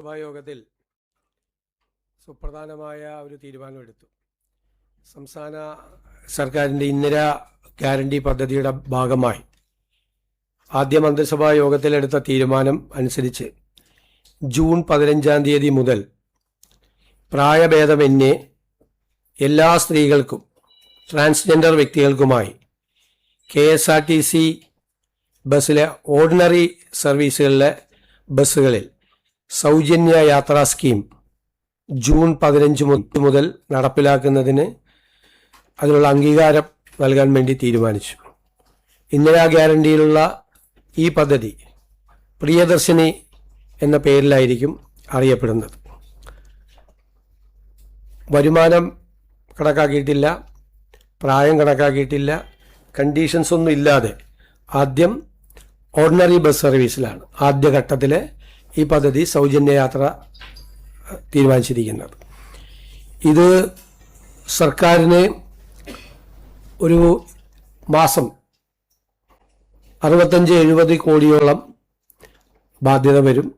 സഭായോഗത്തിൽ സുപ്രധാനമായ ഒരു തീരുമാനമെടുത്തു. സംസ്ഥാന സർക്കാരിൻ്റെ ഇന്ദിരാ ഗ്യാരണ്ടി പദ്ധതിയുടെ ഭാഗമായി ആദ്യ മന്ത്രിസഭാ യോഗത്തിലെടുത്ത തീരുമാനം അനുസരിച്ച് ജൂൺ 15 മുതൽ പ്രായഭേദമന്യേ എല്ലാ സ്ത്രീകൾക്കും ട്രാൻസ്ജെൻഡർ വ്യക്തികൾക്കുമായി KSRTC ബസ്സിലെ ഓർഡിനറി സർവീസുകളിലെ ബസ്സുകളിൽ സൗജന്യ യാത്രാ സ്കീം ജൂൺ 15 മുതൽ നടപ്പിലാക്കുന്നതിന് അതിനുള്ള അംഗീകാരം നൽകാൻ വേണ്ടി തീരുമാനിച്ചു. ഇന്ദിരാ ഗ്യാരണ്ടിയിലുള്ള ഈ പദ്ധതി പ്രിയദർശിനി എന്ന പേരിലായിരിക്കും അറിയപ്പെടുന്നത്. വരുമാനം കണക്കാക്കിയിട്ടില്ല, പ്രായം കണക്കാക്കിയിട്ടില്ല, കണ്ടീഷൻസ് ഒന്നും ഇല്ലാതെ ആദ്യം ഓർഡിനറി ബസ് സർവീസിലാണ് ആദ്യഘട്ടത്തിലെ ഈ പദ്ധതി സൗജന്യ യാത്ര തീരുമാനിച്ചിരിക്കുന്നത്. ഇത് സർക്കാരിന് ഒരു മാസം 65-70 കോടിയോളം ബാധ്യത വരും.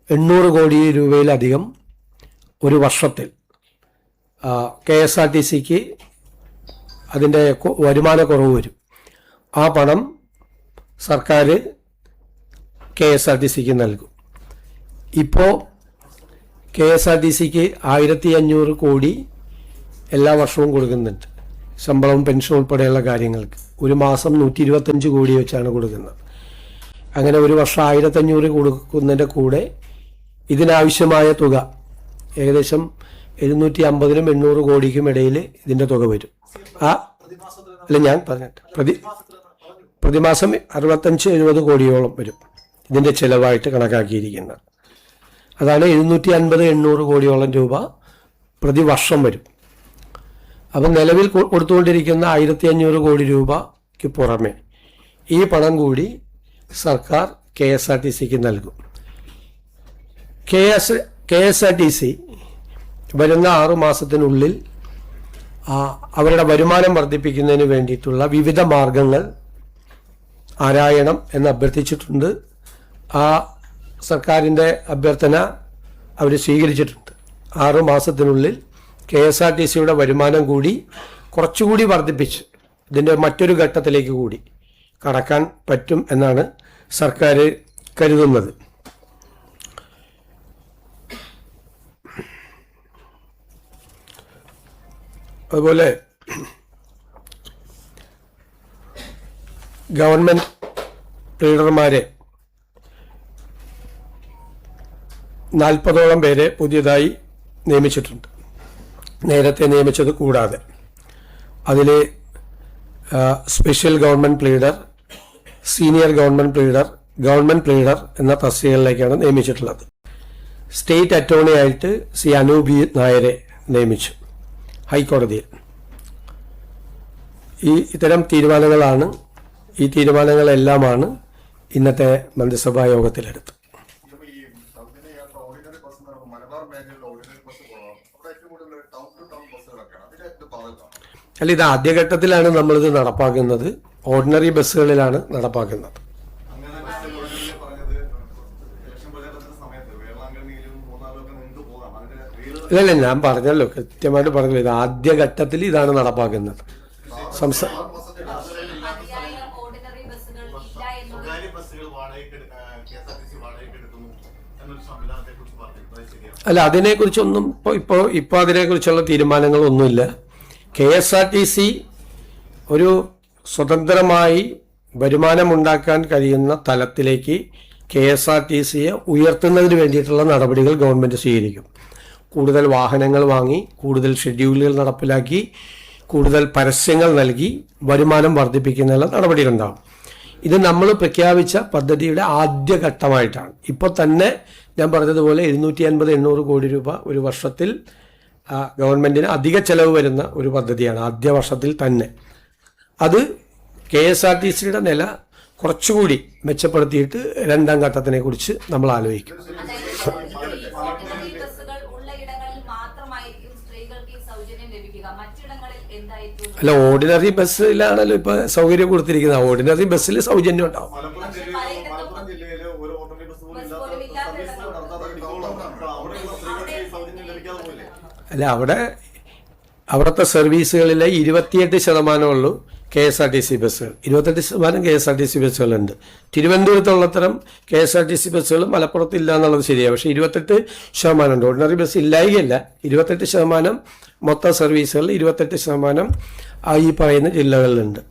800 കോടി രൂപയിലധികം ഒരു വർഷത്തിൽ KSRTCക്ക് അതിൻ്റെ വരുമാനക്കുറവ് വരും. ആ പണം സർക്കാർ KSRTCക്ക് നൽകും. ഇപ്പോൾ KSRTCക്ക് 1500 കോടി എല്ലാ വർഷവും കൊടുക്കുന്നുണ്ട്. ശമ്പളവും പെൻഷനും ഉൾപ്പെടെയുള്ള കാര്യങ്ങൾക്ക് ഒരു മാസം 125 കോടി വെച്ചാണ് കൊടുക്കുന്നത്. അങ്ങനെ ഒരു വർഷം 1500 കൊടുക്കുന്നതിൻ്റെ കൂടെ ഇതിനാവശ്യമായ തുക ഏകദേശം 750-800 കോടിക്കും ഇടയിൽ ഇതിൻ്റെ തുക വരും. അല്ല, ഞാൻ പറഞ്ഞിട്ട് പ്രതിമാസം 65-70 കോടിയോളം വരും ഇതിൻ്റെ ചിലവായിട്ട് കണക്കാക്കിയിരിക്കുന്നത്. അതാണ് 750-800 കോടിയോളം രൂപ പ്രതിവർഷം വരും. അപ്പം നിലവിൽ കൊടുത്തുകൊണ്ടിരിക്കുന്ന 1500 കോടി രൂപയ്ക്ക് പുറമെ ഈ പണം കൂടി സർക്കാർ KSRTCക്ക് നൽകും. KSRTC വരുന്ന 6 മാസത്തിനുള്ളിൽ അവരുടെ വരുമാനം വർദ്ധിപ്പിക്കുന്നതിന് വേണ്ടിയിട്ടുള്ള വിവിധ മാർഗങ്ങൾ ആരായണം എന്ന് അഭ്യർത്ഥിച്ചിട്ടുണ്ട്. ആ സർക്കാരിൻ്റെ അഭ്യർത്ഥന അവർ സ്വീകരിച്ചിട്ടുണ്ട്. 6 മാസത്തിനുള്ളിൽ KSRTCയുടെ വരുമാനം കൂടി കുറച്ചുകൂടി വർദ്ധിപ്പിച്ച് ഇതിൻ്റെ മറ്റൊരു ഘട്ടത്തിലേക്ക് കൂടി കടക്കാൻ പറ്റും എന്നാണ് സർക്കാർ കരുതുന്നത്. അതുപോലെ ഗവൺമെൻറ് ലീഡർമാരെ 40ഓളം പേരെ പുതിയതായി നിയമിച്ചിട്ടുണ്ട്. നേരത്തെ നിയമിച്ചത് കൂടാതെ അതിൽ special government leader, senior government leader എന്ന തസ്തികകളിലേക്കാണ് നിയമിച്ചിട്ടുള്ളത്. സ്റ്റേറ്റ് അറ്റോർണി ആയിട്ട് അനൂപ് നായരെ നിയമിച്ചു ഹൈക്കോടതിയിൽ. ഇത്തരം തീരുമാനങ്ങളാണ്, ഈ തീരുമാനങ്ങളെല്ലാമാണ് ഇന്നത്തെ മന്ത്രിസഭാ യോഗത്തിലെടുത്തത്. അല്ല, ഇത് ആദ്യഘട്ടത്തിലാണ് നമ്മളിത് നടപ്പാക്കുന്നത്. ഓർഡിനറി ബസ്സുകളിലാണ് നടപ്പാക്കുന്നത്. ഇല്ലല്ല, ഞാൻ പറഞ്ഞല്ലോ, കൃത്യമായിട്ട് പറഞ്ഞല്ലോ, ഇത് ആദ്യഘട്ടത്തിൽ ഇതാണ് നടപ്പാക്കുന്നത്. അല്ല, അതിനെക്കുറിച്ചൊന്നും ഇപ്പോൾ അതിനെക്കുറിച്ചുള്ള തീരുമാനങ്ങളൊന്നുമില്ല. KSRTC ഒരു സ്വതന്ത്രമായി വരുമാനമുണ്ടാക്കാൻ കഴിയുന്ന തലത്തിലേക്ക് KSRTCയെ ഉയർത്തുന്നതിന് വേണ്ടിയിട്ടുള്ള നടപടികൾ ഗവൺമെൻറ് സ്വീകരിക്കും. കൂടുതൽ വാഹനങ്ങൾ വാങ്ങി, കൂടുതൽ ഷെഡ്യൂളുകൾ നടപ്പിലാക്കി, കൂടുതൽ പരസ്യങ്ങൾ നൽകി വരുമാനം വർദ്ധിപ്പിക്കുന്നതിനുള്ള നടപടികളുണ്ടാകും. ഇത് നമ്മൾ പ്രഖ്യാപിച്ച പദ്ധതിയുടെ ആദ്യഘട്ടമായിട്ടാണ്. ഇപ്പോൾ തന്നെ ഞാൻ പറഞ്ഞതുപോലെ 750-800 കോടി രൂപ ഒരു വർഷത്തിൽ ഗവൺമെൻറ്റിന് അധിക ചെലവ് വരുന്ന ഒരു പദ്ധതിയാണ് ആദ്യ വർഷത്തിൽ തന്നെ. അത് KSRTCയുടെ നില കുറച്ചുകൂടി മെച്ചപ്പെടുത്തിയിട്ട് രണ്ടാം ഘട്ടത്തിനെ കുറിച്ച് നമ്മൾ ആലോചിക്കും. അല്ല, ഓർഡിനറി ബസ്സിലാണല്ലോ ഇപ്പൊ സൗകര്യം കൊടുത്തിരിക്കുന്നത്. ഓർഡിനറി ബസ്സിൽ സൗജന്യം ഉണ്ടാവും. അല്ല, അവിടുത്തെ സർവീസുകളിലെ 28% KSRTC ബസ്സുകൾ, 28% KSRTC ബസ്സുകളുണ്ട്. തിരുവനന്തപുരത്തുള്ളത്തരം KSRTC ബസ്സുകൾ മലപ്പുറത്ത് ഇല്ല എന്നുള്ളത് ശരിയാണ്. പക്ഷേ 28% ഉണ്ട്. ഓർഡിനറി ബസ് ഇല്ലായികയല്ല, 28% മൊത്തം സർവീസുകളിൽ 28% ഈ പറയുന്ന ജില്ലകളിലുണ്ട്.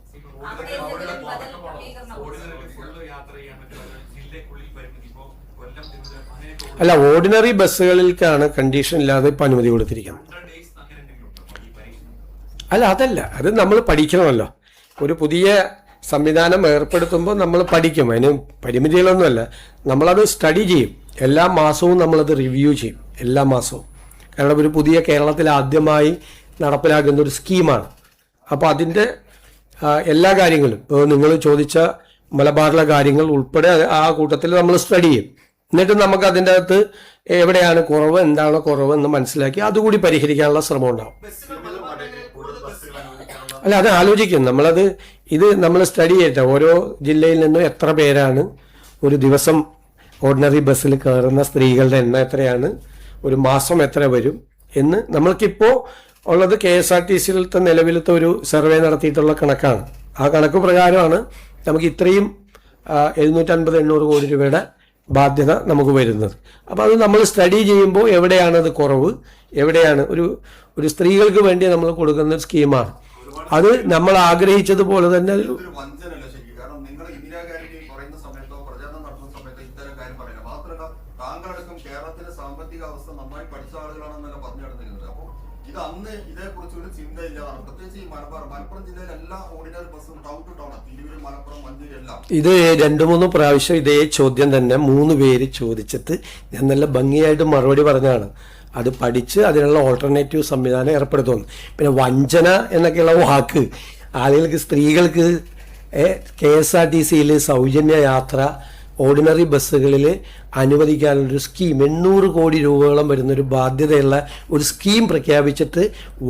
അല്ല, ഓർഡിനറി ബസ്സുകളിലേക്കാണ് കണ്ടീഷൻ ഇല്ലാതെ ഇപ്പം അനുമതി കൊടുത്തിരിക്കുന്നത്. അല്ല, അതല്ല, അത് നമ്മൾ പഠിക്കണമല്ലോ. ഒരു പുതിയ സംവിധാനം ഏർപ്പെടുത്തുമ്പോൾ നമ്മൾ പഠിക്കും. അതിന് പരിമിതികളൊന്നുമല്ല, നമ്മളത് സ്റ്റഡി ചെയ്യും. എല്ലാ മാസവും നമ്മളത് റിവ്യൂ ചെയ്യും, എല്ലാ മാസവും. കാരണം ഒരു പുതിയ കേരളത്തിൽ ആദ്യമായി നടപ്പിലാക്കുന്ന ഒരു സ്കീമാണ്. അപ്പോൾ അതിൻ്റെ എല്ലാ കാര്യങ്ങളും, ഇപ്പോൾ നിങ്ങൾ ചോദിച്ച മലബാറിലെ കാര്യങ്ങൾ ഉൾപ്പെടെ ആ കൂട്ടത്തിൽ നമ്മൾ സ്റ്റഡി ചെയ്യും. എന്നിട്ട് നമുക്ക് അതിൻ്റെ അകത്ത് എവിടെയാണ് കുറവ്, എന്താണ് കുറവ് എന്ന് മനസ്സിലാക്കി അതുകൂടി പരിഹരിക്കാനുള്ള ശ്രമം ഉണ്ടാവും. അല്ല, അത് ആലോചിക്കും നമ്മളത്. ഇത് നമ്മൾ സ്റ്റഡി ചെയ്യട്ടെ. ഓരോ ജില്ലയിൽ നിന്നും എത്ര പേരാണ് ഒരു ദിവസം ഓർഡിനറി ബസ്സിൽ കയറുന്ന സ്ത്രീകളുടെ എണ്ണം എത്രയാണ്, ഒരു മാസം എത്ര വരും എന്ന് നമ്മൾക്കിപ്പോൾ ഉള്ളത് KSRTCയിലത്തെ നിലവിലത്തെ ഒരു സർവേ നടത്തിയിട്ടുള്ള കണക്കാണ്. ആ കണക്ക് പ്രകാരമാണ് നമുക്ക് ഇത്രയും 750-800 കോടി രൂപയുടെ ബാധ്യത നമുക്ക് വരുന്നത്. അപ്പോൾ അത് നമ്മൾ സ്റ്റഡി ചെയ്യുമ്പോൾ എവിടെയാണ് അത് കുറവ്, എവിടെയാണ് ഒരു സ്ത്രീകൾക്ക് വേണ്ടി നമ്മൾ കൊടുക്കുന്ന സ്കീമാണ്. അത് നമ്മൾ ആഗ്രഹിച്ചതുപോലെ തന്നെ കേരളത്തിലെ സാമ്പത്തിക അവസ്ഥ നന്നായി പഠിച്ച ആളുകളാണെന്നല്ല പറഞ്ഞു നടന്നിരുന്നത്. അപ്പോൾ ഇത് അന്ന് ഇതേക്കുറിച്ച് ഒരു ചിന്തയില്ലാതാണ്. പ്രത്യേകിച്ച് ഈ മലപ്പുറം ജില്ലയിലെ എല്ലാ ഓർഡിനറി ബസ്സും town to town, Tiruvur, Malappuram, Manjeri എല്ലാം. ഇത് 2-3 പ്രാവശ്യം ഇതേ ചോദ്യം തന്നെ 3 പേര് ചോദിച്ചിട്ട് ഞാൻ നല്ല ഭംഗിയായിട്ട് മറുപടി പറഞ്ഞതാണ്. അത് പഠിച്ച് അതിനുള്ള ഓൾട്ടർനേറ്റീവ് സംവിധാനം ഏർപ്പെടുത്തുന്നു. പിന്നെ വഞ്ചന എന്നൊക്കെയുള്ള വാക്ക് ആളുകൾക്ക്, സ്ത്രീകൾക്ക് KSRTCയിൽ സൗജന്യ യാത്ര ഓർഡിനറി ബസ്സുകളിൽ അനുവദിക്കാനുള്ളൊരു സ്കീം 800 കോടി രൂപയോളം വരുന്നൊരു ബാധ്യതയുള്ള ഒരു സ്കീം പ്രഖ്യാപിച്ചിട്ട്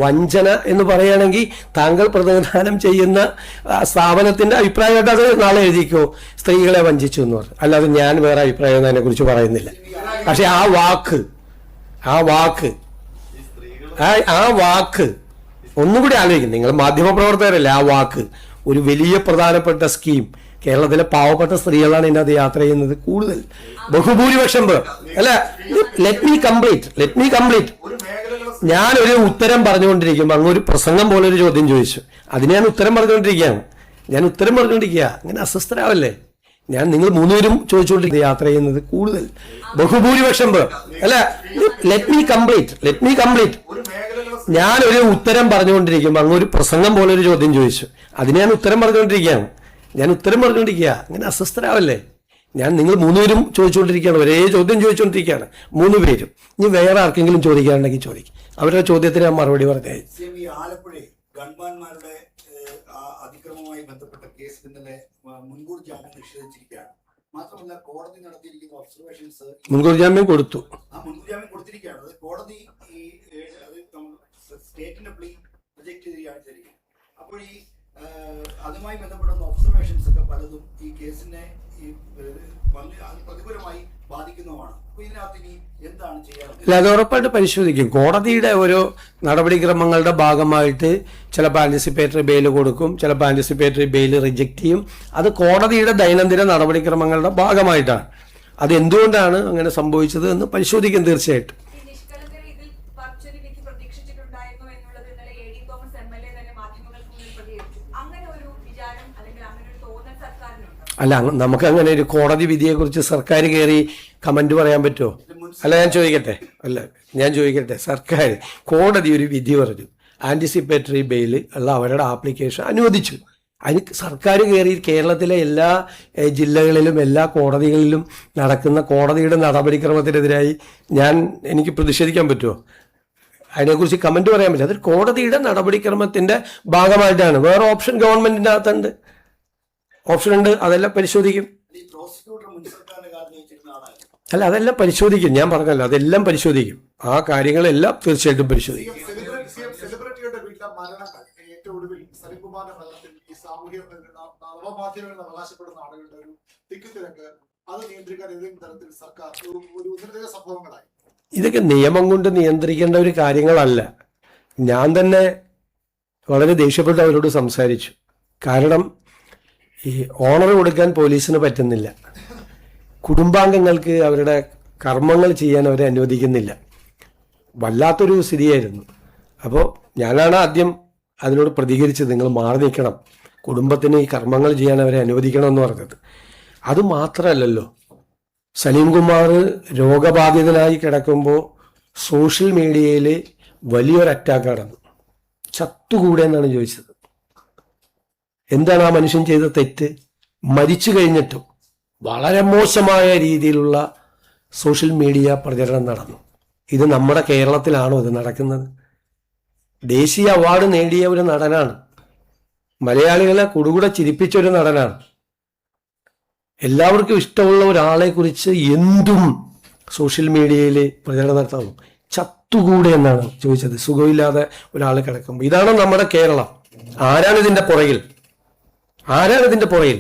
വഞ്ചന എന്ന് പറയുകയാണെങ്കിൽ താങ്കൾ പ്രതിനിധാനം ചെയ്യുന്ന സ്ഥാപനത്തിൻ്റെ അഭിപ്രായമായിട്ട് അത് നാളെ എഴുതിക്കോ, സ്ത്രീകളെ വഞ്ചിച്ചു എന്ന് പറഞ്ഞു. അല്ലാതെ ഞാൻ വേറെ അഭിപ്രായം അതിനെക്കുറിച്ച് പറയുന്നില്ല. പക്ഷെ ആ വാക്ക് ഒന്നുകൂടി ആലോചിക്കും. നിങ്ങൾ മാധ്യമപ്രവർത്തകരല്ലേ, ആ വാക്ക് ഒരു വലിയ പ്രധാനപ്പെട്ട സ്കീം. കേരളത്തിലെ പാവപ്പെട്ട സ്ത്രീകളാണ് ഇതിനകത്ത് യാത്ര ചെയ്യുന്നത് കൂടുതൽ, ബഹുഭൂരിപക്ഷം പേർ. അല്ല, ലെറ്റ് മീ കംപ്ലീറ്റ്. ഞാനൊരു ഉത്തരം പറഞ്ഞുകൊണ്ടിരിക്കുമ്പോൾ അങ്ങ് ഒരു പ്രസംഗം പോലെ ഒരു ചോദ്യം ചോദിച്ചു. അതിന് ഞാൻ ഉത്തരം പറഞ്ഞുകൊണ്ടിരിക്കുകയാണ്. അങ്ങനെ അസ്വസ്ഥരാവല്ലേ. നിങ്ങൾ 3 പേരും ചോദിച്ചുകൊണ്ടിരിക്കുക യാത്ര ചെയ്യുന്നത് കൂടുതൽ, ബഹുഭൂരിപക്ഷം പേർ. അല്ല, ലെറ്റ് മീ കംപ്ലീറ്റ്. ഞാനൊരു ഉത്തരം പറഞ്ഞുകൊണ്ടിരിക്കുമ്പോൾ അങ്ങ് ഒരു പ്രസംഗം പോലെ ഒരു ചോദ്യം ചോദിച്ചു. അതിന് ഞാൻ ഉത്തരം പറഞ്ഞുകൊണ്ടിരിക്കുകയാണ്. അങ്ങനെ അസ്വസ്ഥരാവല്ലേ. നിങ്ങൾ 3 പേരും ചോദിച്ചുകൊണ്ടിരിക്കുകയാണ്, ഒരേ ചോദ്യം ചോദിച്ചുകൊണ്ടിരിക്കുകയാണ് 3 പേരും. ഇനി വേറെ ആർക്കെങ്കിലും ചോദിക്കാനുണ്ടെങ്കിൽ ചോദിക്കും. അവരുടെ ചോദ്യത്തിന് ഞാൻ മറുപടി പറഞ്ഞേ. ആലപ്പുഴയിൽ ഗൺമാന്മാരുടെ അതിക്രമവുമായി ബന്ധപ്പെട്ട കേസിൽ ഇന്നലെ മുൻകൂർ ജാമ്യം നിഷേധിച്ചിരിക്കുകയാണ്. മാത്രമല്ല, കോടതി നടത്തിയിരിക്കുന്ന ഒബ്സർവേഷൻസ് മുൻകൂർ ജാമ്യം കൊടുത്തു. മുൻകൂർ ജാമ്യം കൊടുത്തിരിക്കുകയാണ്. അത് കോടതി സ്റ്റേറ്റിന്റെ പ്ലീ റിജക്ട് ചെയ്യുകയാണ്. അപ്പോൾ ഈ അതുമായി ബന്ധപ്പെടുന്ന ഒബ്സർവേഷൻസ് ഒക്കെ പലതും ഈ കേസിനെ പ്രതികൂലമായി ബാധിക്കുന്നതുമാണ്. അപ്പോൾ ഇതിനകത്ത് ഇനി എന്താണ് ചെയ്യാറുള്ളത്? അത് ഉറപ്പായിട്ട് പരിശോധിക്കും. കോടതിയുടെ ഓരോ നടപടിക്രമങ്ങളുടെ ഭാഗമായിട്ട് ചിലപ്പോൾ ആൻറ്റിസിപ്പേറ്ററി ബെയിൽ കൊടുക്കും, ചിലപ്പോൾ ആൻറ്റിസിപ്പേറ്ററി ബെയിൽ റിജക്റ്റ് ചെയ്യും. അത് കോടതിയുടെ ദൈനംദിന നടപടിക്രമങ്ങളുടെ ഭാഗമായിട്ടാണ്. അത് എന്തുകൊണ്ടാണ് അങ്ങനെ സംഭവിച്ചത് എന്ന് പരിശോധിക്കും തീർച്ചയായിട്ടും. അല്ല, നമുക്ക് അങ്ങനെ ഒരു കോടതി വിധിയെക്കുറിച്ച് സർക്കാർ കയറി കമന്റ് പറയാൻ പറ്റുമോ? ഞാൻ ചോദിക്കട്ടെ, സർക്കാർ കോടതി ഒരു വിധി പറഞ്ഞു, ആൻറ്റിസിപ്പേറ്ററി ബെയിൽ ഉള്ള അവരുടെ ആപ്ലിക്കേഷൻ അനുവദിച്ചു. അതിന് സർക്കാർ കയറി കേരളത്തിലെ എല്ലാ ജില്ലകളിലും എല്ലാ കോടതികളിലും നടക്കുന്ന കോടതിയുടെ നടപടിക്രമത്തിനെതിരായി എനിക്ക് പ്രതിഷേധിക്കാൻ പറ്റുമോ? അതിനെക്കുറിച്ച് കമന്റ് പറയാൻ പറ്റില്ല. അതൊരു കോടതിയുടെ നടപടിക്രമത്തിന്റെ ഭാഗമായിട്ടാണ്. വേറെ ഓപ്ഷൻ ഗവൺമെന്റിന്റെ അകത്തുണ്ട്, ഓപ്ഷൻ ഉണ്ട്. അതെല്ലാം പരിശോധിക്കും. അല്ല, അതെല്ലാം പരിശോധിക്കും. ഞാൻ പറഞ്ഞല്ലോ, അതെല്ലാം പരിശോധിക്കും. ആ കാര്യങ്ങളെല്ലാം തീർച്ചയായിട്ടും പരിശോധിക്കും. അവകാശപ്പെടുന്ന ആളുകളുടെ ഒരു തിക്കുതിരക്ക് അത് നിയന്ത്രിക്കാൻ ഏതെങ്കിലും തരത്തിൽ സർക്കാർ ഒരു സംഭവങ്ങളായി ഇതൊക്കെ നിയമം കൊണ്ട് നിയന്ത്രിക്കേണ്ട ഒരു കാര്യങ്ങളല്ല. ഞാൻ തന്നെ വളരെ ദേഷ്യപ്പെട്ട് അവരോട് സംസാരിച്ചു. കാരണം ഈ ഓണർ കൊടുക്കാൻ പോലീസിന് പറ്റുന്നില്ല, കുടുംബാംഗങ്ങൾക്ക് അവരുടെ കർമ്മങ്ങൾ ചെയ്യാൻ അവരെ അനുവദിക്കുന്നില്ല. വല്ലാത്തൊരു സ്ഥിതിയായിരുന്നു. അപ്പോൾ ഞാനാണ് ആദ്യം അതിനോട് പ്രതികരിച്ചത്, നിങ്ങൾ മാറി നിൽക്കണം, കുടുംബത്തിന് ഈ കർമ്മങ്ങൾ ചെയ്യാൻ അവരെ അനുവദിക്കണം എന്ന് പറഞ്ഞത്. അതുമാത്രമല്ലല്ലോ, സലീം കുമാർ രോഗബാധിതനായി കിടക്കുമ്പോൾ സോഷ്യൽ മീഡിയയിൽ വലിയൊരു അറ്റാക്ക് നടന്നു. ചത്തുകൂടെ എന്നാണ് ചോദിച്ചത്. എന്താണ് ആ മനുഷ്യൻ ചെയ്ത തെറ്റ്? മരിച്ചു കഴിഞ്ഞിട്ടും വളരെ മോശമായ രീതിയിലുള്ള സോഷ്യൽ മീഡിയ പ്രചരണം നടന്നു. ഇത് നമ്മുടെ കേരളത്തിലാണോ ഇത് നടക്കുന്നത്? ദേശീയ അവാർഡ് നേടിയ ഒരു നടനാണ്, മലയാളികളെ കുടുകൂടെ ചിരിപ്പിച്ച ഒരു നടനാണ്. എല്ലാവർക്കും ഇഷ്ടമുള്ള ഒരാളെ കുറിച്ച് എന്തും സോഷ്യൽ മീഡിയയിൽ പ്രചരണം നടത്താമോ? ചത്തുകൂടെ എന്നാണ് ചോദിച്ചത്, സുഖമില്ലാതെ ഒരാൾ കിടക്കുമ്പോൾ. ഇതാണ് നമ്മുടെ കേരളം. ആരാണ് ഇതിന്റെ പുറകിൽ? ആരാണ് ഇതിന്റെ പുറകിൽ?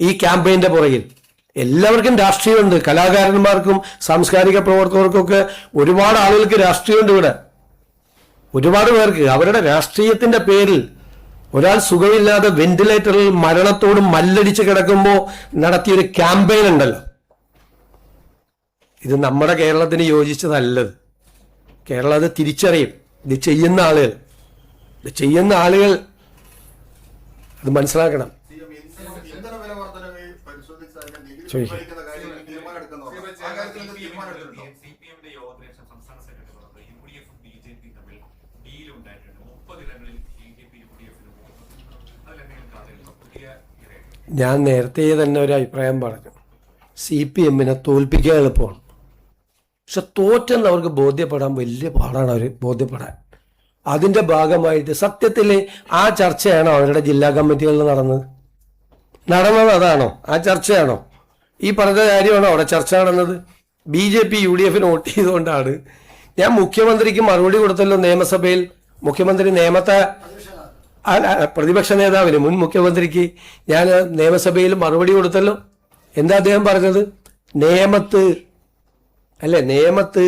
ഈ ക്യാമ്പയിന്റെ പുറകിൽ എല്ലാവർക്കും രാഷ്ട്രീയമുണ്ട്. കലാകാരന്മാർക്കും സാംസ്കാരിക പ്രവർത്തകർക്കൊക്കെ ഒരുപാട് ആളുകൾക്ക് രാഷ്ട്രീയമുണ്ട് ഇവിടെ. ഒരുപാട് പേർക്ക് അവരുടെ രാഷ്ട്രീയത്തിന്റെ പേരിൽ ഒരാൾ സുഖമില്ലാതെ വെന്റിലേറ്ററിൽ മരണത്തോട് മല്ലടിച്ച് കിടക്കുമ്പോൾ നടത്തിയൊരു ക്യാമ്പയിൻ ഉണ്ടല്ലോ, ഇത് നമ്മുടെ കേരളത്തിന് യോജിച്ചതല്ലത്. കേരളം അത് തിരിച്ചറിയും. ഇത് ചെയ്യുന്ന ആളുകൾ അത് മനസ്സിലാക്കണം. ഇന്ധന വില വർധനവ് പരിശോധിച്ചാൽ നികുതി ചോദിക്കാം. പിൻവലിക്കുന്ന കാര്യത്തിൽ തീരുമാനം എടുക്കുന്നവർ ആ കാര്യത്തിൽ എന്ത് തീരുമാനം എടുത്തിട്ടുണ്ടോ? സിപിഎമ്മിന്റെ യോഗത്തിന് സംസ്ഥാന സെക്രട്ടറി പറഞ്ഞത് യുഡിഎഫും ബിജെപിയും തമ്മിൽ ഡീൽ ഉണ്ടായിട്ടുണ്ട്. 30 ഇടങ്ങളിൽ ബിജെപി യുഡിഎഫിന് അതിലെന്തെങ്കിലും കഥയുണ്ടോ? പുതിയ ഞാൻ നേരത്തെ തന്നെ ഒരു അഭിപ്രായം പറഞ്ഞു, CPM-നെ തോൽപ്പിക്കാൻ എളുപ്പമാണ്, പക്ഷെ തോറ്റെന്ന് അവർക്ക് ബോധ്യപ്പെടാൻ വലിയ പാടാണ്. അവർ ബോധ്യപ്പെടാൻ അതിൻ്റെ ഭാഗമായിട്ട് സത്യത്തിൽ ആ ചർച്ചയാണോ അവരുടെ ജില്ലാ കമ്മിറ്റികളിൽ നടന്നത്? അതാണോ? ആ ചർച്ചയാണോ? ഈ പറഞ്ഞ കാര്യമാണോ അവിടെ ചർച്ച നടന്നത്? BJP UDF-ന് വോട്ട് ചെയ്തുകൊണ്ടാണ്. ഞാൻ മുഖ്യമന്ത്രിക്ക് മറുപടി കൊടുത്തല്ലോ നിയമസഭയിൽ. മുഖ്യമന്ത്രി നിയമത്തെ പ്രതിപക്ഷ നേതാവിന്, മുൻ മുഖ്യമന്ത്രിക്ക് ഞാൻ നിയമസഭയിൽ മറുപടി കൊടുത്തല്ലോ. എന്താ അദ്ദേഹം പറഞ്ഞത്? നിയമത്ത്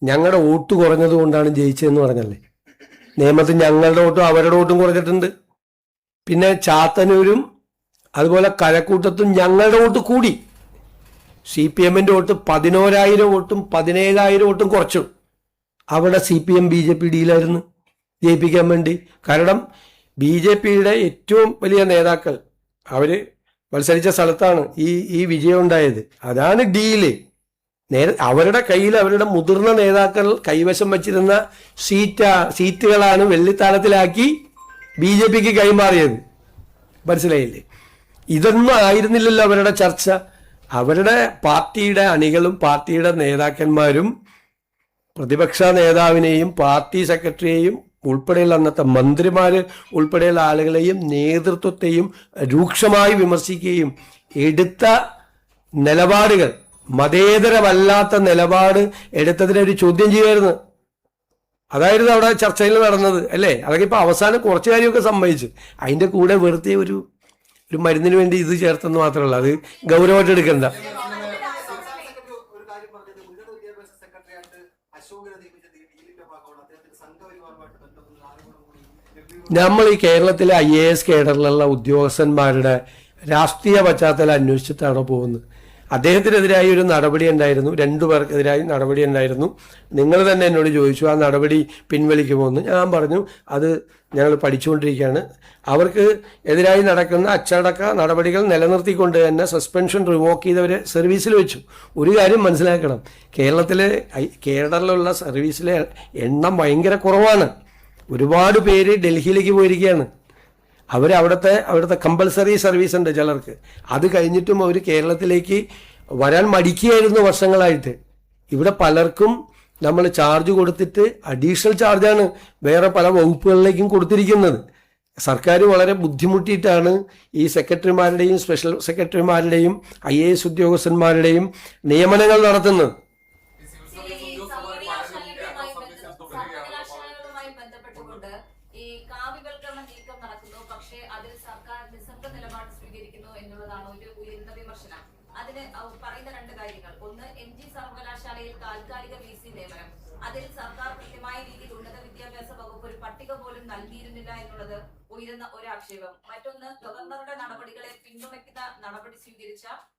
ഞങ്ങളുടെ വോട്ട് കുറഞ്ഞത് കൊണ്ടാണ് ജയിച്ചതെന്ന് പറഞ്ഞല്ലേ. നിയമത്ത് ഞങ്ങളുടെ വോട്ടും അവരുടെ വോട്ടും കുറഞ്ഞിട്ടുണ്ട്. പിന്നെ ചാത്തന്നൂരും അതുപോലെ കഴക്കൂട്ടത്തും ഞങ്ങളുടെ വോട്ട് കൂടി. CPM-ന്റെ വോട്ട് 11,000 വോട്ടും 17,000 വോട്ടും കുറച്ചു. അവിടെ CPM BJP ഡീലായിരുന്നു ജയിപ്പിക്കാൻ വേണ്ടി. കാരണം BJP-യുടെ ഏറ്റവും വലിയ നേതാക്കൾ അവര് മത്സരിച്ച സ്ഥലത്താണ് ഈ വിജയം ഉണ്ടായത്. അതാണ് ഡീല്. അവരുടെ കയ്യിൽ അവരുടെ മുതിർന്ന നേതാക്കൾ കൈവശം വച്ചിരുന്ന സീറ്റുകളാണ് വെള്ളിത്താളത്തിലാക്കി BJP-ക്ക് കൈമാറിയത്. മനസ്സിലായില്ലേ? ഇതൊന്നും ആയിരുന്നില്ലല്ലോ അവരുടെ ചർച്ച. അവരുടെ പാർട്ടിയുടെ അണികളും പാർട്ടിയുടെ നേതാക്കന്മാരും പ്രതിപക്ഷ നേതാവിനെയും പാർട്ടി സെക്രട്ടറിയെയും ഉൾപ്പെടെയുള്ള അന്നത്തെ മന്ത്രിമാര് ഉൾപ്പെടെയുള്ള ആളുകളെയും നേതൃത്വത്തെയും രൂക്ഷമായി വിമർശിക്കുകയും എടുത്ത നിലപാടുകൾ മതേതരമല്ലാത്ത നിലപാട് എടുത്തതിനൊരു ചോദ്യം ചെയ്യുമായിരുന്നു. അതായിരുന്നു അവിടെ ചർച്ചയിൽ നടന്നത് അല്ലേ? അതൊക്കെ ഇപ്പൊ അവസാനം കുറച്ചു കാര്യമൊക്കെ സമ്മതിച്ചു. അതിന്റെ കൂടെ വെറുതെ ഒരു മരുന്നിന് വേണ്ടി ഇത് ചേർത്തെന്ന് മാത്രമല്ല, അത് ഗൗരവമായിട്ട് എടുക്കണ്ട. നമ്മൾ ഈ കേരളത്തിലെ IAS കേഡറിലുള്ള ഉദ്യോഗസ്ഥന്മാരുടെ രാഷ്ട്രീയ പശ്ചാത്തലം അന്വേഷിച്ചിട്ടാണോ പോകുന്നത്? അദ്ദേഹത്തിനെതിരായി ഒരു നടപടി ഉണ്ടായിരുന്നു, 2 പേർക്കെതിരായി നടപടി ഉണ്ടായിരുന്നു. നിങ്ങൾ തന്നെ എന്നോട് ചോദിച്ചു ആ നടപടി പിൻവലിക്കുമോ എന്ന്. ഞാൻ പറഞ്ഞു അത് ഞങ്ങൾ പഠിച്ചുകൊണ്ടിരിക്കുകയാണ്. അവർക്ക് എതിരായി നടക്കുന്ന അച്ചടക്ക നടപടികൾ നിലനിർത്തിക്കൊണ്ട് തന്നെ സസ്പെൻഷൻ റിവോക്ക് ചെയ്തവരെ സർവീസിൽ വെച്ചു. ഒരു കാര്യം മനസ്സിലാക്കണം, കേരളത്തിലുള്ള സർവീസിലെ എണ്ണം ഭയങ്കര കുറവാണ്. ഒരുപാട് പേര് ഡൽഹിയിലേക്ക് പോയിരിക്കുകയാണ്. അവിടുത്തെ കമ്പൽസറി സർവീസ് ഉണ്ട് ചിലർക്ക്. അത് കഴിഞ്ഞിട്ടും അവർ കേരളത്തിലേക്ക് വരാൻ മടിക്കുകയായിരുന്നു വർഷങ്ങളായിട്ട്. ഇവിടെ പലർക്കും നമ്മൾ ചാർജ് കൊടുത്തിട്ട് അഡീഷണൽ ചാർജാണ് വേറെ പല വകുപ്പുകളിലേക്കും കൊടുത്തിരിക്കുന്നത്. സർക്കാർ വളരെ ബുദ്ധിമുട്ടിയിട്ടാണ് ഈ സെക്രട്ടറിമാരുടെയും സ്പെഷ്യൽ സെക്രട്ടറിമാരുടെയും IAS ഉദ്യോഗസ്ഥന്മാരുടെയും നിയമനങ്ങൾ നടത്തുന്നത്. അതിന് പറയുന്ന രണ്ട് കാര്യങ്ങൾ. ഒന്ന്, MG സർവകലാശാലയിൽ താൽക്കാലിക VC നിയമനം. അതിൽ സർക്കാർ കൃത്യമായ രീതിയിൽ ഉന്നത വിദ്യാഭ്യാസ വകുപ്പ് ഒരു പട്ടിക പോലും നൽകിയിരുന്നില്ല എന്നുള്ളത് ഉയരുന്ന ഒരു ആക്ഷേപം. മറ്റൊന്ന്, ഗവർണറുടെ നടപടികളെ പിന്തുണയ്ക്കുന്ന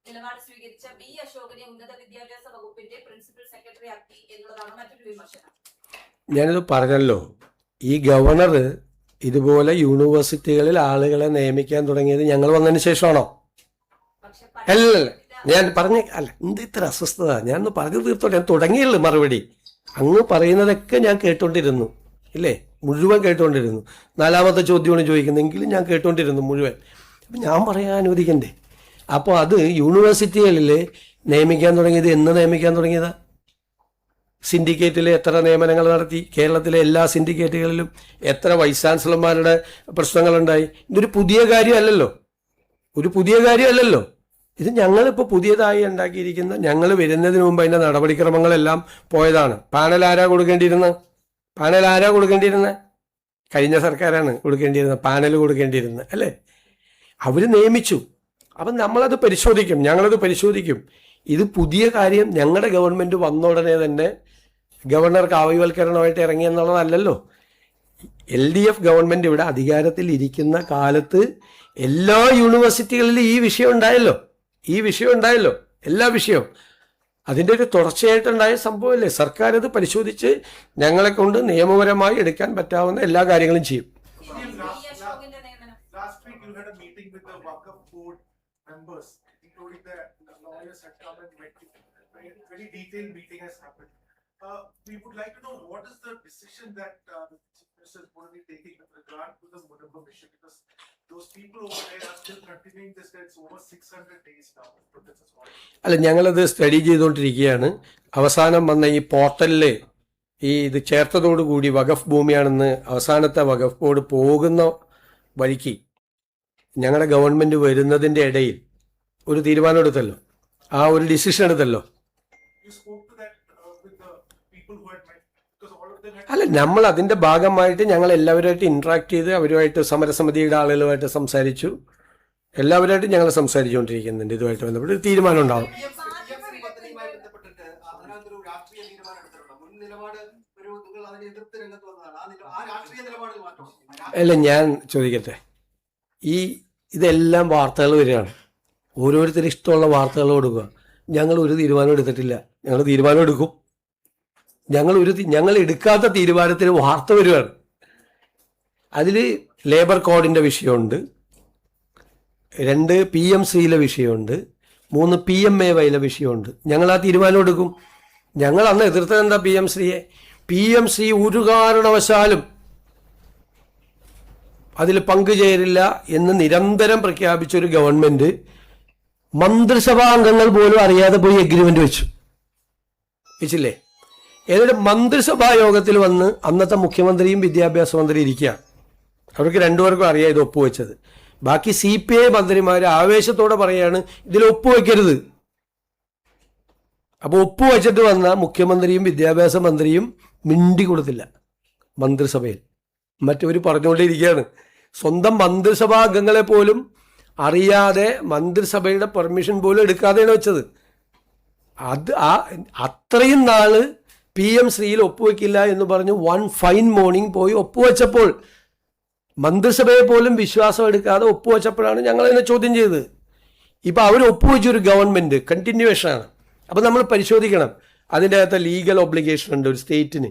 നിലപാട് സ്വീകരിച്ച B. അശോകനെ ഉന്നത വിദ്യാഭ്യാസ വകുപ്പിന്റെ പ്രിൻസിപ്പൽ സെക്രട്ടറി ആക്കി എന്നുള്ളതാണ് മറ്റൊരു വിമർശനം. ഞാനിത് പറഞ്ഞല്ലോ, ഈ ഗവർണർ ഇതുപോലെ യൂണിവേഴ്സിറ്റികളിൽ ആളുകളെ നിയമിക്കാൻ തുടങ്ങിയത് ഞങ്ങൾ വന്നതിന് ശേഷമാണോ? പക്ഷെ അല്ലല്ല, ഞാൻ പറഞ്ഞ അല്ല, എന്ത് ഇത്ര അസ്വസ്ഥത, ഞാനൊന്ന് പറഞ്ഞു തീർത്തോട്ടെ. ഞാൻ തുടങ്ങിയുള്ളൂ മറുപടി. അങ്ങ് പറയുന്നതൊക്കെ ഞാൻ കേട്ടോണ്ടിരുന്നു, ഇല്ലേ? മുഴുവൻ കേട്ടോണ്ടിരുന്നു. 4ാമത്തെ ചോദ്യമാണ് ചോദിക്കുന്നതെങ്കിലും ഞാൻ കേട്ടോണ്ടിരുന്നു മുഴുവൻ. അപ്പം ഞാൻ പറയാൻ അനുവദിക്കണ്ടേ? അപ്പോൾ അത് യൂണിവേഴ്സിറ്റികളിൽ നിയമിക്കാൻ തുടങ്ങിയത് എന്ന് നിയമിക്കാൻ തുടങ്ങിയതാ? സിൻഡിക്കേറ്റിൽ എത്ര നിയമനങ്ങൾ നടത്തി? കേരളത്തിലെ എല്ലാ സിൻഡിക്കേറ്റുകളിലും എത്ര വൈസ് ചാൻസലർമാരുടെ പ്രശ്നങ്ങളുണ്ടായി? ഇതൊരു പുതിയ കാര്യമല്ലല്ലോ, ഒരു പുതിയ കാര്യമല്ലല്ലോ. ഇത് ഞങ്ങളിപ്പോൾ പുതിയതായി ഉണ്ടാക്കിയിരിക്കുന്ന, ഞങ്ങൾ വരുന്നതിന് മുമ്പ് അതിൻ്റെ നടപടിക്രമങ്ങളെല്ലാം പോയതാണ്. പാനൽ ആരാ കൊടുക്കേണ്ടിയിരുന്നത്? കഴിഞ്ഞ സർക്കാരാണ് കൊടുക്കേണ്ടിയിരുന്നത്, പാനൽ കൊടുക്കേണ്ടിയിരുന്നത്, അല്ലേ? അവർ നിയമിച്ചു. അപ്പം ഞങ്ങളത് പരിശോധിക്കും. ഇത് പുതിയ കാര്യം ഞങ്ങളുടെ ഗവൺമെൻറ് വന്ന ഉടനെ തന്നെ ഗവർണർ കാവ്യവൽക്കരണമായിട്ട് ഇറങ്ങി എന്നുള്ളതല്ലല്ലോ. LDF ഗവൺമെൻറ് ഇവിടെ അധികാരത്തിൽ ഇരിക്കുന്ന കാലത്ത് എല്ലാ യൂണിവേഴ്സിറ്റികളിലും ഈ വിഷയം ഉണ്ടായല്ലോ. എല്ലാ വിഷയവും അതിൻ്റെ ഒരു തുടർച്ചയായിട്ടുണ്ടായ സംഭവമല്ലേ? സർക്കാർ അത് പരിശോധിച്ച് ഞങ്ങളെ കൊണ്ട് നിയമപരമായി എടുക്കാൻ പറ്റാവുന്ന എല്ലാ കാര്യങ്ങളും ചെയ്യും. Last week you had a meeting with the Waqf board members, including the lawyers had come and met you. Very detailed meeting has happened. We would like to know what is the decision that the Chief Minister is going to be taking with regard to the Mudambam issue, because those people over there are still continuing this. It's over 600 days now. അല്ല, ഞങ്ങളത് study ചെയ്തുകൊണ്ടിരിക്കുകയാണ്. അവസാനം വന്ന ഈ പോർട്ടലിൽ ഇത് ചേർത്തതോടുകൂടി വഖഫ് ഭൂമിയാണെന്ന് അവസാനത്തെ വഖഫ് board പോകുന്ന വഴിക്ക് ഞങ്ങളുടെ ഗവൺമെൻറ് വരുന്നതിൻ്റെ ഇടയിൽ ഒരു തീരുമാനം എടുത്തല്ലോ, ആ ഒരു ഡിസിഷൻ എടുത്തല്ലോ. അല്ല, നമ്മൾ അതിൻ്റെ ഭാഗമായിട്ട് ഞങ്ങൾ എല്ലാവരുമായിട്ട് ഇൻട്രാക്ട് ചെയ്ത് അവരുമായിട്ട് സമരസമിതിയുടെ ആളുകളുമായിട്ട് സംസാരിച്ചു. എല്ലാവരുമായിട്ടും ഞങ്ങൾ സംസാരിച്ചുകൊണ്ടിരിക്കുന്നുണ്ട്. ഇതുമായിട്ട് ബന്ധപ്പെട്ട് ഒരു തീരുമാനം ഉണ്ടാവും. അല്ല, ഞാൻ ചോദിക്കട്ടെ, ഇതെല്ലാം വാർത്തകൾ വരികയാണ്, ഓരോരുത്തരും ഇഷ്ടമുള്ള വാർത്തകൾ കൊടുക്കുക. ഞങ്ങൾ ഒരു തീരുമാനം എടുത്തിട്ടില്ല. ഞങ്ങൾ തീരുമാനം എടുക്കും. ഞങ്ങൾ എടുക്കാത്ത തീരുമാനത്തിന് വാർത്ത വരികയാണ്. അതിൽ ലേബർ കോഡിൻ്റെ വിഷയമുണ്ട്, 2 PMCയിലെ വിഷയമുണ്ട്, 3 PMAYയിലെ വിഷയമുണ്ട്. ഞങ്ങൾ ആ തീരുമാനം എടുക്കും. ഞങ്ങൾ അന്ന് എതിർത്തത് എന്താ? PMC ഒരു കാരണവശാലും അതിൽ പങ്കുചേരില്ല എന്ന് നിരന്തരം പ്രഖ്യാപിച്ചൊരു ഗവൺമെൻറ് മന്ത്രിസഭാ അംഗങ്ങൾ പോലും അറിയാതെ പോയി എഗ്രിമെൻ്റ് വെച്ചില്ലേ? ഏതൊരു മന്ത്രിസഭാ യോഗത്തിൽ വന്ന് അന്നത്തെ മുഖ്യമന്ത്രിയും വിദ്യാഭ്യാസ മന്ത്രി ഇരിക്കുക. അവർക്ക് രണ്ടുപേർക്കും അറിയാം ഇത് ഒപ്പുവെച്ചത്. ബാക്കി CPI മന്ത്രിമാർ ആവേശത്തോടെ പറയാണ് ഇതിൽ ഒപ്പുവെക്കരുത്. അപ്പോൾ ഒപ്പുവെച്ചിട്ട് വന്ന മുഖ്യമന്ത്രിയും വിദ്യാഭ്യാസ മന്ത്രിയും മിണ്ടി കൊടുത്തില്ല മന്ത്രിസഭയിൽ. മറ്റവർ പറഞ്ഞുകൊണ്ടിരിക്കുകയാണ്. സ്വന്തം മന്ത്രിസഭാ അംഗങ്ങളെ പോലും അറിയാതെ മന്ത്രിസഭയുടെ പെർമിഷൻ പോലും എടുക്കാതെയാണ് വെച്ചത്. അത്രയും നാള് PMCയിൽ ഒപ്പുവെക്കില്ല എന്ന് പറഞ്ഞ് വൺ ഫൈൻ മോർണിംഗ് പോയി ഒപ്പുവെച്ചപ്പോൾ, മന്ത്രിസഭയെ പോലും വിശ്വാസം എടുക്കാതെ ഒപ്പുവെച്ചപ്പോഴാണ് ഞങ്ങളതിനെ ചോദ്യം ചെയ്തത്. ഇപ്പം അവർ ഒപ്പുവെച്ചൊരു ഗവൺമെൻറ് കണ്ടിന്യൂവേഷനാണ്. അപ്പം നമ്മൾ പരിശോധിക്കണം, അതിൻ്റെ അകത്ത് ലീഗൽ ഒബ്ലിഗേഷൻ ഉണ്ട് ഒരു സ്റ്റേറ്റിന്,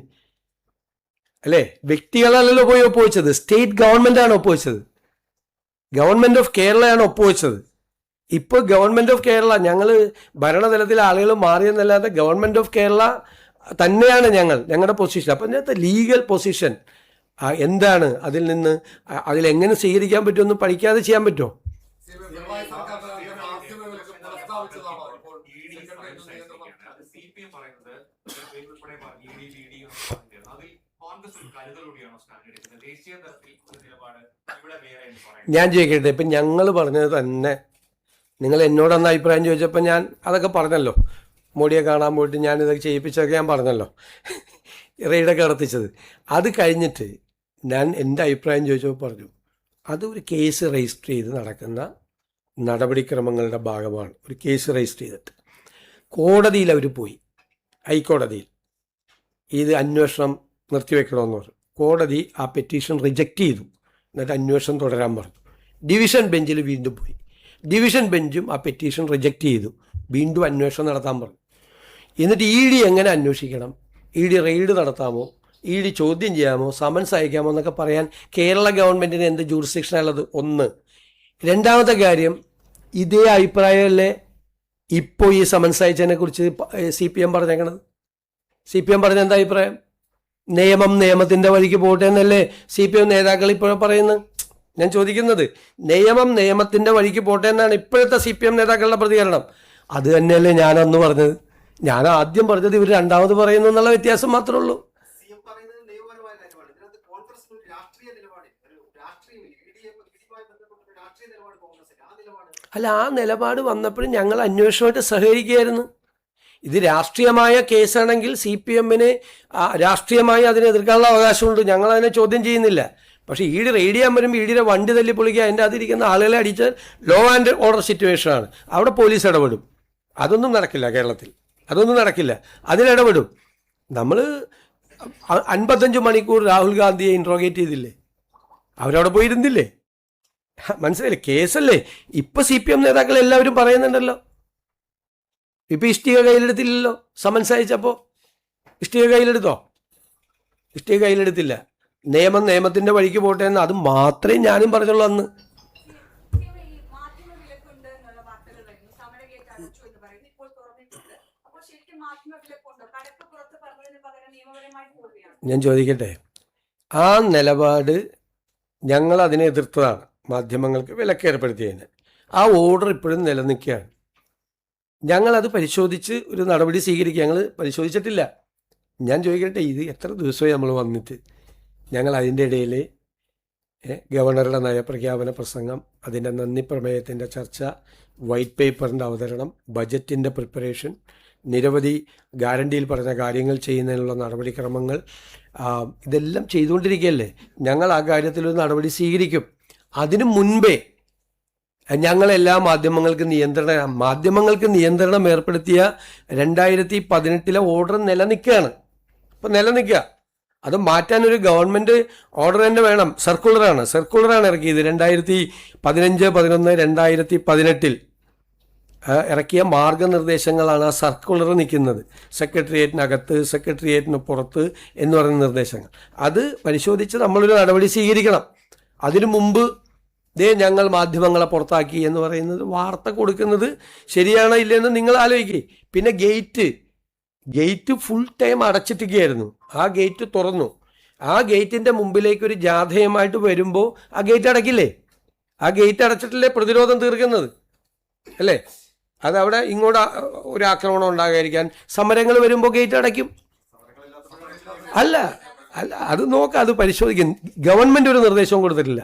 അല്ലേ? വ്യക്തികളല്ലല്ലോ പോയി ഒപ്പുവെച്ചത്, സ്റ്റേറ്റ് ഗവൺമെൻറ്റാണ് ഒപ്പുവെച്ചത്. ഗവൺമെൻറ് ഓഫ് കേരളയാണ് ഒപ്പുവെച്ചത്. ഇപ്പോൾ ഗവൺമെൻറ് ഓഫ് കേരള, ഞങ്ങൾ ഭരണതലത്തിലെ ആളുകൾ മാറിയെന്നല്ലാതെ ഗവൺമെൻറ് ഓഫ് കേരള തന്നെയാണ് ഞങ്ങളുടെ പൊസിഷൻ. അപ്പം അതിനകത്ത് ലീഗൽ പൊസിഷൻ എന്താണ്, അതിലെങ്ങനെ സ്വീകരിക്കാൻ പറ്റുമെന്ന് പഠിക്കാതെ ചെയ്യാൻ പറ്റുമോ? ഞാൻ ചോദിക്കട്ടെ, ഇപ്പം ഞങ്ങൾ പറഞ്ഞത് തന്നെ, നിങ്ങൾ എന്നോടൊന്ന് അഭിപ്രായം ചോദിച്ചപ്പോൾ ഞാൻ അതൊക്കെ പറഞ്ഞല്ലോ. മോഡിയെ കാണാൻ പോയിട്ട് ഞാനിതൊക്കെ ചെയ്യിപ്പിച്ചതൊക്കെ ഞാൻ പറഞ്ഞല്ലോ, റെയ്ഡൊക്കെ നടത്തിച്ചത്. അത് കഴിഞ്ഞിട്ട് ഞാൻ എൻ്റെ അഭിപ്രായം ചോദിച്ചപ്പോൾ പറഞ്ഞു, അത് ഒരു കേസ് രജിസ്റ്റർ ചെയ്ത് നടക്കുന്ന നടപടിക്രമങ്ങളുടെ ഭാഗമാണ് ഒരു കേസ് രജിസ്റ്റർ ചെയ്തിട്ട് കോടതിയിൽ അവർ പോയി, ഹൈക്കോടതിയിൽ ഇത് അന്വേഷണം നിർത്തിവെക്കണമെന്ന് പറഞ്ഞു. കോടതി ആ പെറ്റീഷൻ റിജക്റ്റ് ചെയ്തു. എന്നിട്ട് അന്വേഷണം തുടരാൻ പറഞ്ഞു. ഡിവിഷൻ ബെഞ്ചിൽ വീണ്ടും പോയി. ഡിവിഷൻ ബെഞ്ചും ആ പെറ്റീഷൻ റിജക്റ്റ് ചെയ്തു. വീണ്ടും അന്വേഷണം നടത്താൻ പറഞ്ഞു. എന്നിട്ട് ഇ ഡി എങ്ങനെ അന്വേഷിക്കണം, ഇ ഡി റെയ്ഡ് നടത്താമോ, ഇ ഡി ചോദ്യം ചെയ്യാമോ, സമൻസ് അയക്കാമോ എന്നൊക്കെ പറയാൻ കേരള ഗവൺമെൻറ്റിന് എന്ത് ജൂറിസ്ഡിക്ഷനാണുള്ളത്? ഒന്ന്. രണ്ടാമത്തെ കാര്യം, ഇതേ അഭിപ്രായമല്ലേ ഇപ്പോൾ ഈ സമൻസ് അയച്ചതിനെ കുറിച്ച് CPM പറഞ്ഞേക്കണത്? CPM പറഞ്ഞ എന്താ അഭിപ്രായം? നിയമം നിയമത്തിൻ്റെ വഴിക്ക് പോട്ടെ എന്നല്ലേ CPM നേതാക്കൾ ഇപ്പോഴും പറയുന്നത്? ഞാൻ ചോദിക്കുന്നത്, നിയമം നിയമത്തിൻ്റെ വഴിക്ക് പോട്ടെ എന്നാണ് ഇപ്പോഴത്തെ CPM നേതാക്കളുടെ പ്രതികരണം. അത് തന്നെയല്ലേ ഞാനന്ന് പറഞ്ഞത്. ഞാൻ ആദ്യം പറഞ്ഞത് ഇവർ രണ്ടാമത് പറയുന്നു എന്നുള്ള വ്യത്യാസം മാത്രമേ ഉള്ളൂ. അല്ല, ആ നിലപാട് വന്നപ്പോഴും ഞങ്ങൾ അന്വേഷണമായിട്ട് സഹകരിക്കുകയായിരുന്നു. ഇത് രാഷ്ട്രീയമായ കേസാണെങ്കിൽ CPM-ന് രാഷ്ട്രീയമായി അതിനെ എതിർക്കാനുള്ള അവകാശമുണ്ട്. ഞങ്ങൾ അതിനെ ചോദ്യം ചെയ്യുന്നില്ല. പക്ഷേ ഇ ഡി റെയ്ഡ് ചെയ്യാൻ വരുമ്പോൾ ഇ ഡിയുടെ വണ്ടി തല്ലി പൊളിക്കുക, അതിൻ്റെ അതിരിക്കുന്ന ആളുകളെ അടിച്ചാൽ ലോ ആൻഡ് ഓർഡർ സിറ്റുവേഷനാണ്. അവിടെ പോലീസ് ഇടപെടും. അതൊന്നും നടക്കില്ല കേരളത്തിൽ, അതൊന്നും നടക്കില്ല. അതിലിടപെടും. നമ്മൾ 55 മണിക്കൂർ രാഹുൽ ഗാന്ധിയെ ഇൻട്രോഗേറ്റ് ചെയ്തില്ലേ? അവരവിടെ പോയിരുന്നില്ലേ? മനസ്സിലായില്ലേ? കേസല്ലേ. ഇപ്പം CPM നേതാക്കൾ എല്ലാവരും പറയുന്നുണ്ടല്ലോ. ഇപ്പം ഇഷ്ടിക കയ്യിലെടുത്തില്ലല്ലോ സമൻസ് അയച്ചപ്പോൾ. ഇഷ്ടിക കയ്യിലെടുത്തോ? ഇഷ്ടിക കയ്യിലെടുത്തില്ല. നിയമം നിയമത്തിൻ്റെ വഴിക്ക് പോട്ടെ എന്ന് അത് മാത്രമേ ഞാനും പറഞ്ഞുള്ളൂ അന്ന്. ഞാൻ ചോദിക്കട്ടെ, ആ നിലപാട് ഞങ്ങൾ അതിനെ എതിർത്തതാണ്. മാധ്യമങ്ങൾക്ക് വിലക്കേർപ്പെടുത്തിയതിന് ആ ഓർഡർ ഇപ്പോഴും നിലനിൽക്കുകയാണ്. ഞങ്ങളത് പരിശോധിച്ച് ഒരു നടപടി സ്വീകരിക്കുക. ഞങ്ങൾ പരിശോധിച്ചിട്ടില്ല. ഞാൻ ചോദിക്കട്ടെ, ഇത് എത്ര ദിവസമായി നമ്മൾ വന്നിട്ട്? ഞങ്ങൾ അതിൻ്റെ ഇടയിൽ ഗവർണറുടെ നയപ്രഖ്യാപന പ്രസംഗം, അതിൻ്റെ നന്ദി പ്രമേയത്തിൻ്റെ ചർച്ച, വൈറ്റ് പേപ്പറിൻ്റെ അവതരണം, ബജറ്റിൻ്റെ പ്രിപ്പറേഷൻ, നിരവധി ഗ്യാരണ്ടിയിൽ പറഞ്ഞ കാര്യങ്ങൾ ചെയ്യുന്നതിനുള്ള നടപടിക്രമങ്ങൾ, ഇതെല്ലാം ചെയ്തുകൊണ്ടിരിക്കുകയല്ലേ. ഞങ്ങൾ ആ കാര്യത്തിലൊരു നടപടി സ്വീകരിക്കും. അതിനു മുൻപേ ഞങ്ങളെല്ലാ മാധ്യമങ്ങൾക്ക് നിയന്ത്രണം ഏർപ്പെടുത്തിയ 2018 ഓർഡർ നിലനിൽക്കുകയാണ്. ഇപ്പം നിലനിൽക്കുക. അത് മാറ്റാനൊരു ഗവൺമെൻറ് ഓർഡർ തന്നെ വേണം. സർക്കുലറാണ് ഇറക്കിയത് 2015-11-2018 ഇറക്കിയ മാർഗനിർദ്ദേശങ്ങളാണ് ആ സർക്കുലർ നിൽക്കുന്നത്. സെക്രട്ടേറിയറ്റിനകത്ത്, സെക്രട്ടേറിയറ്റിന് പുറത്ത് എന്ന് പറയുന്ന നിർദ്ദേശങ്ങൾ. അത് പരിശോധിച്ച് നമ്മളൊരു നടപടി സ്വീകരിക്കണം. അതിനു മുമ്പ് ഞങ്ങൾ മാധ്യമങ്ങളെ പുറത്താക്കി എന്ന് പറയുന്നത്, വാർത്ത കൊടുക്കുന്നത് ശരിയാണോ ഇല്ലയെന്ന് നിങ്ങൾ ആലോചിക്കുക. പിന്നെ ഗേറ്റ് ഫുൾ ടൈം അടച്ചിട്ടിരിക്കുകയായിരുന്നു. ആ ഗേറ്റ് തുറന്നു. ആ ഗേറ്റിൻ്റെ മുമ്പിലേക്ക് ഒരു ജാഥയുമായിട്ട് വരുമ്പോൾ ആ ഗേറ്റ് അടയ്ക്കില്ലേ? ആ ഗേറ്റ് അടച്ചിട്ടല്ലേ പ്രതിരോധം തീർക്കുന്നത്, അല്ലേ? അതവിടെ ഇങ്ങോട്ട് ഒരു ആക്രമണം ഉണ്ടാകാതിരിക്കാൻ സമരങ്ങൾ വരുമ്പോൾ ഗേറ്റ് അടയ്ക്കും. അല്ല, അത് നോക്കാം, അത് പരിശോധിക്കും. ഗവൺമെൻറ് ഒരു നിർദ്ദേശവും കൊടുത്തിട്ടില്ല.